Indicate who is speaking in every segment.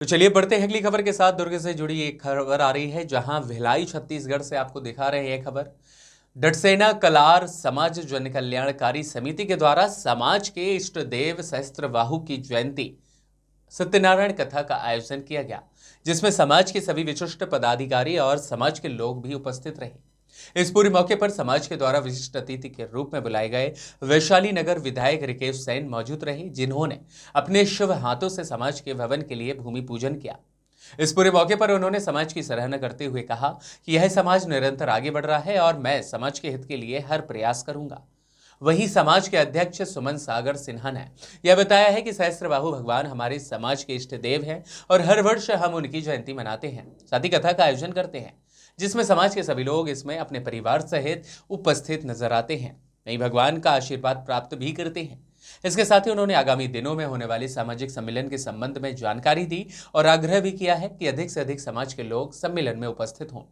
Speaker 1: तो चलिए बढ़ते हैं अगली खबर के साथ। दुर्ग से जुड़ी एक खबर आ रही है, जहां भिलाई छत्तीसगढ़ से आपको दिखा रहे हैं खबर। डटसेना कलार समाज जन कल्याणकारी समिति के द्वारा समाज के इष्ट देव सहस्त्रबाहु की जयंती सत्यनारायण कथा का आयोजन किया गया, जिसमें समाज के सभी विशिष्ट पदाधिकारी और समाज के लोग भी उपस्थित रहे। इस पूरे मौके पर समाज के द्वारा विशिष्ट अतिथि के रूप में बुलाए गए वैशाली नगर विधायक रिकेश सेन मौजूद रहे, जिन्होंने अपने शुभ हाथों से समाज के भवन के लिए भूमि पूजन किया। इस पूरे मौके पर उन्होंने समाज की सराहना करते हुए कहा कि यह समाज निरंतर आगे बढ़ रहा है और मैं समाज के हित के लिए हर प्रयास करूंगा। वहीं समाज के अध्यक्ष सुमन सागर सिन्हा ने यह बताया है कि सहस्त्रबाहु भगवान हमारे समाज के इष्ट देव हैं और हर वर्ष हम उनकी जयंती मनाते हैं, साथ ही कथा का आयोजन करते हैं, जिसमें समाज के सभी लोग इसमें अपने परिवार सहित उपस्थित नजर आते हैं, वहीं भगवान का आशीर्वाद प्राप्त भी करते हैं। इसके साथ ही उन्होंने आगामी दिनों में होने वाले सामाजिक सम्मेलन के संबंध में जानकारी दी और आग्रह भी किया है कि अधिक से अधिक समाज के लोग सम्मेलन में उपस्थित हों।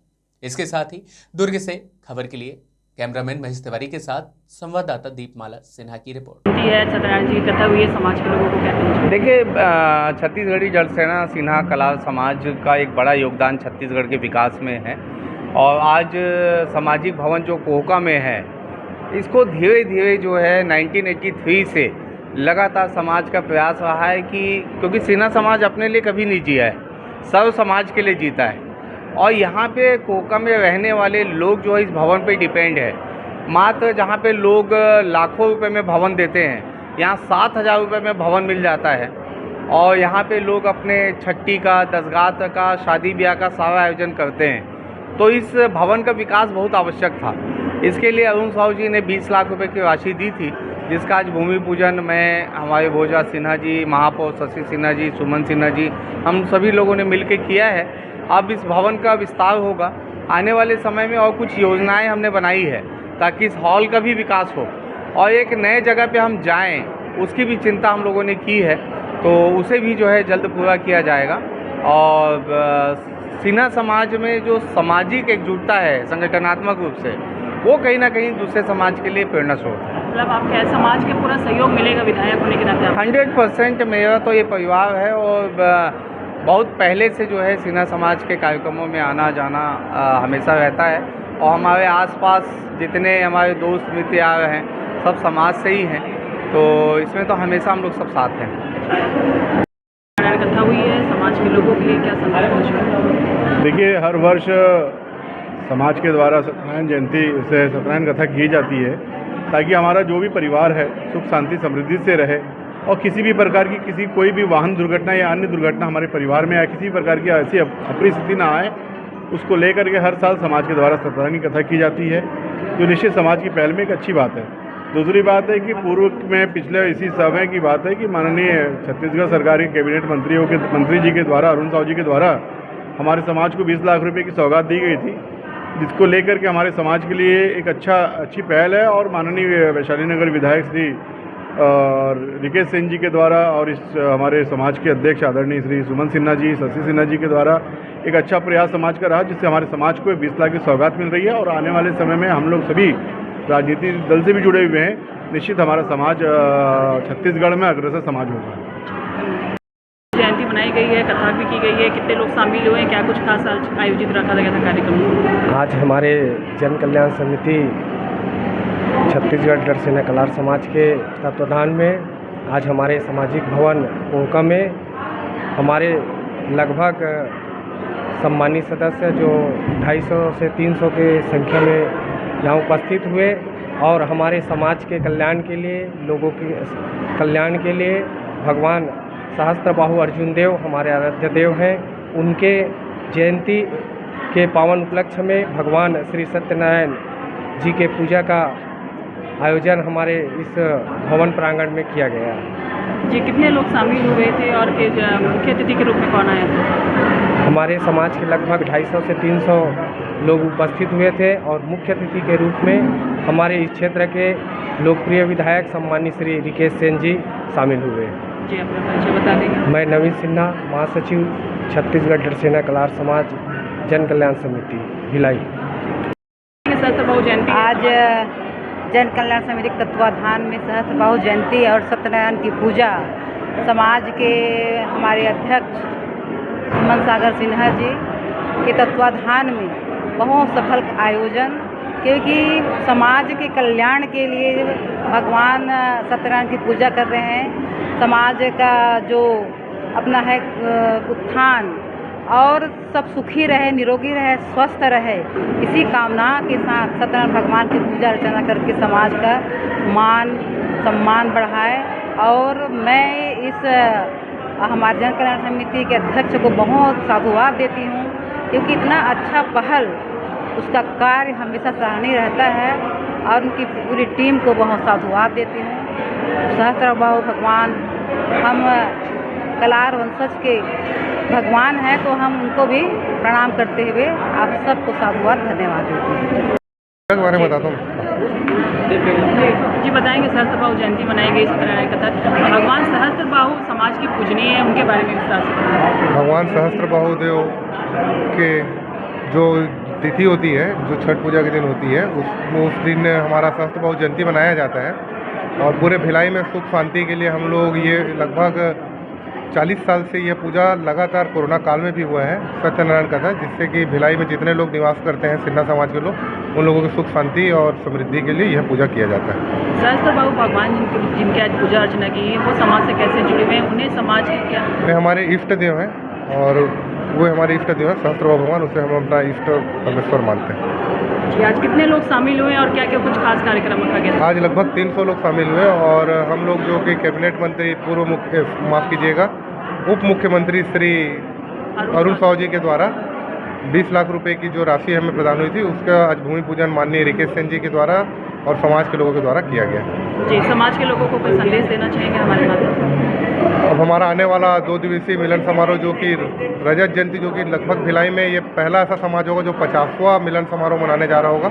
Speaker 1: इसके साथ ही दुर्ग से खबर के लिए कैमरामैन महेश तिवारी के साथ संवाददाता दीपमाला सिन्हा की रिपोर्ट।
Speaker 2: है सत्यनारायण जी कथा हुई है, समाज के लोगों को क्या कहना चाहिए?
Speaker 3: देखिए, छत्तीसगढ़ी जलसेना सिन्हा कलार समाज का एक बड़ा योगदान छत्तीसगढ़ के विकास में है और आज सामाजिक भवन जो कोहका में है, इसको धीरे धीरे जो है 1983 से लगातार समाज का प्रयास रहा है कि क्योंकि सिन्हा समाज अपने लिए कभी नहीं जिया है, सर्व समाज के लिए जीता है। और यहाँ पे कोहका में रहने वाले लोग जो है इस भवन पे डिपेंड है। मात्र जहाँ पे लोग लाखों रुपए में भवन देते हैं, यहाँ 7,000 रुपये में भवन मिल जाता है और यहाँ पे लोग अपने छठी का, दसगात का, शादी ब्याह का सारा आयोजन करते हैं। तो इस भवन का विकास बहुत आवश्यक था। इसके लिए अरुण साहू जी ने 20 लाख रुपए की राशि दी थी, जिसका आज भूमि पूजन मैं, हमारे भोजा सिन्हा जी, महापौर शशि सिन्हा जी, सुमन सिन्हा जी, हम सभी लोगों ने मिलकर किया है। अब इस भवन का विस्तार होगा आने वाले समय में और कुछ योजनाएं हमने बनाई है ताकि इस हॉल का भी विकास हो और एक नए जगह पे हम जाएं, उसकी भी चिंता हम लोगों ने की है, तो उसे भी जो है जल्द पूरा किया जाएगा। और सिन्हा समाज में जो सामाजिक एकजुटता है संगठनात्मक रूप से, वो कहीं ना कहीं दूसरे समाज के लिए प्रेरणा स्रोत है।
Speaker 2: मतलब आप क्या समाज के पूरा सहयोग मिलेगा विधायक होने के नाते?
Speaker 3: 100% मेरा तो ये परिवार है और बहुत पहले से जो है सिन्हा समाज के कार्यक्रमों में आना जाना हमेशा रहता है और हमारे आसपास जितने हमारे दोस्त मित्र आ रहे हैं सब समाज से ही हैं, तो इसमें तो हमेशा हम लोग सब साथ हैं।
Speaker 2: कथा हुई है, समाज के लोगों के लिए क्या संदेश पहुँचा?
Speaker 4: देखिए, हर वर्ष समाज के द्वारा सत्यनारायण जयंती से सत्यनारायण कथा की जाती है ताकि हमारा जो भी परिवार है सुख शांति समृद्धि से रहे और किसी भी प्रकार की कोई भी वाहन दुर्घटना या अन्य दुर्घटना हमारे परिवार में या किसी प्रकार की ऐसी अप्रिय स्थिति ना आए, उसको लेकर के हर साल समाज के द्वारा सत्यनारायण की कथा की जाती है, जो निश्चित समाज की पहल में एक अच्छी बात है। दूसरी बात है कि पूर्व में पिछले इसी समय की बात है कि माननीय छत्तीसगढ़ सरकार के कैबिनेट मंत्री जी के द्वारा, अरुण साहू जी के द्वारा हमारे समाज को 20 लाख रुपये की सौगात दी गई थी, जिसको लेकर के हमारे समाज के लिए एक अच्छी पहल है। और माननीय वैशाली नगर विधायक श्री रिकेश सेन जी के द्वारा और इस हमारे समाज के अध्यक्ष आदरणीय श्री सुमन सिन्हा जी, शशि सिन्हा जी के द्वारा एक अच्छा प्रयास समाज का रहा, जिससे हमारे समाज को 20 लाख की सौगात मिल रही है। और आने वाले समय में हम लोग सभी राजनीतिक दल से भी जुड़े हुए हैं, निश्चित हमारा समाज छत्तीसगढ़ में अग्रसर समाज होगा।
Speaker 2: जयंती मनाई गई है, कथा भी की गई है, कितने लोग शामिल हुए हैं, क्या कुछ खास आयोजित रखा गया था कार्यक्रम?
Speaker 5: आज हमारे जन कल्याण समिति छत्तीसगढ़ डटसेना कलार समाज के तत्वाधान में आज हमारे सामाजिक भवन कोहका में हमारे लगभग सम्मानित सदस्य जो 250 से 300 के संख्या में यहाँ उपस्थित हुए और हमारे समाज के कल्याण के लिए, लोगों के कल्याण के लिए भगवान सहस्त्रबाहु अर्जुन देव हमारे आराध्य देव हैं, उनके जयंती के पावन उपलक्ष्य में भगवान श्री सत्यनारायण जी के पूजा का आयोजन हमारे इस भवन प्रांगण में किया गया है।
Speaker 2: जी, कितने लोग शामिल हुए थे और मुख्य अतिथि के रूप में कौन आया था?
Speaker 5: हमारे समाज के लगभग 250 से 300 लोग उपस्थित हुए थे और मुख्य अतिथि के रूप में हमारे इस क्षेत्र के लोकप्रिय विधायक सम्मानित श्री रिकेश सेन जी शामिल हुए।
Speaker 2: जी, अपना परिचय बता देंगे।
Speaker 5: मैं नवीन सिन्हा, महासचिव छत्तीसगढ़ डटसेना कलार समाज जन कल्याण समिति भिलाई।
Speaker 6: आज जन कल्याण समिति के तत्वाधान में सहस्त्रबाहु जयंती और सत्यनारायण की पूजा समाज के हमारे अध्यक्ष सुमन सागर सिन्हा जी के तत्वाधान में बहुत सफल आयोजन, क्योंकि समाज के कल्याण के लिए भगवान सत्यनारायण की पूजा कर रहे हैं। समाज का जो अपना है उत्थान और सब सुखी रहे, निरोगी रहे, स्वस्थ रहे, इसी कामना के साथ सत्यनारायण भगवान की पूजा अर्चना करके समाज का मान सम्मान बढ़ाए। और मैं इस हमारे जन कल्याण समिति के अध्यक्ष को बहुत साधुवाद देती हूँ, क्योंकि इतना अच्छा पहल, उसका कार्य हमेशा सराहनीय रहता है और उनकी पूरी टीम को बहुत साधुवाद देती हूँ। सहस्त्रबाहु भगवान, हम कलार वंशज के भगवान हैं, तो हम उनको भी प्रणाम करते हुए आप सबको साधुवाद धन्यवाद देते हैं।
Speaker 7: बारे में बताता हूँ।
Speaker 2: जी बताएंगे, सहस्त्रबाहु जयंती मनाई गई सत्यनारायण कथा, भगवान सहस्त्रबाहु समाज की पूजनीय है, उनके बारे में विस्तार से बताएं।
Speaker 7: भगवान सहस्त्रबाहु देव के जो तिथि होती है, जो छठ पूजा के दिन होती है, उस दिन हमारा सहस्त्रबाहु जयंती मनाया जाता है। और पूरे भिलाई में सुख शांति के लिए हम लोग ये लगभग 40 साल से ये पूजा लगातार कोरोना काल में भी हुआ है सत्यनारायण कथा, जिससे कि भिलाई में जितने लोग निवास करते हैं सिन्हा समाज के लोग, उन लोगों की सुख शांति और समृद्धि के लिए यह पूजा किया जाता है।
Speaker 2: सहस्त्रबाहु भगवान जिनकी आज पूजा अर्चना की है, वो समाज से कैसे जुड़े हुए हैं, उन्हें समाज के क्या?
Speaker 7: वे हमारे इष्ट देव हैं और वो हमारे इष्ट देव हैं सहस्त्रबाहु भगवान, उसे हम अपना इष्ट परमेश्वर मानते हैं।
Speaker 2: आज कितने लोग शामिल हुए और क्या क्या कुछ खास कार्यक्रम रखा गया?
Speaker 7: आज लगभग 300 लोग शामिल हुए और हम लोग जो कि कैबिनेट मंत्री उप मुख्यमंत्री श्री अरुण साहू जी के द्वारा 20 लाख रुपए की जो राशि हमें प्रदान हुई थी, उसका आज भूमि पूजन माननीय रिकेश सेन जी के द्वारा और समाज के लोगों के द्वारा किया गया।
Speaker 2: जी, समाज के लोगों को कोई संदेश देना चाहेंगे हमारे माध्यम से?
Speaker 7: अब हमारा आने वाला 2 दिवसीय मिलन समारोह, जो कि रजत जयंती, जो कि लगभग भिलाई में ये पहला ऐसा समाज होगा जो 50वां मिलन समारोह मनाने जा रहा होगा,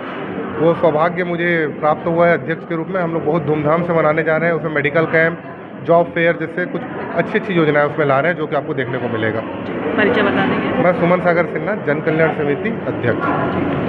Speaker 7: वो सौभाग्य मुझे प्राप्त हुआ है अध्यक्ष के रूप में। हम लोग बहुत धूमधाम से मनाने जा रहे हैं। उसमें मेडिकल कैंप, जॉब फेयर जैसे कुछ अच्छी योजनाएं उसमें ला रहे हैं, जो कि आपको देखने को मिलेगा।
Speaker 2: परिचय बता देंगे?
Speaker 7: मैं सुमन सागर सिन्हा, जन कल्याण समिति अध्यक्ष।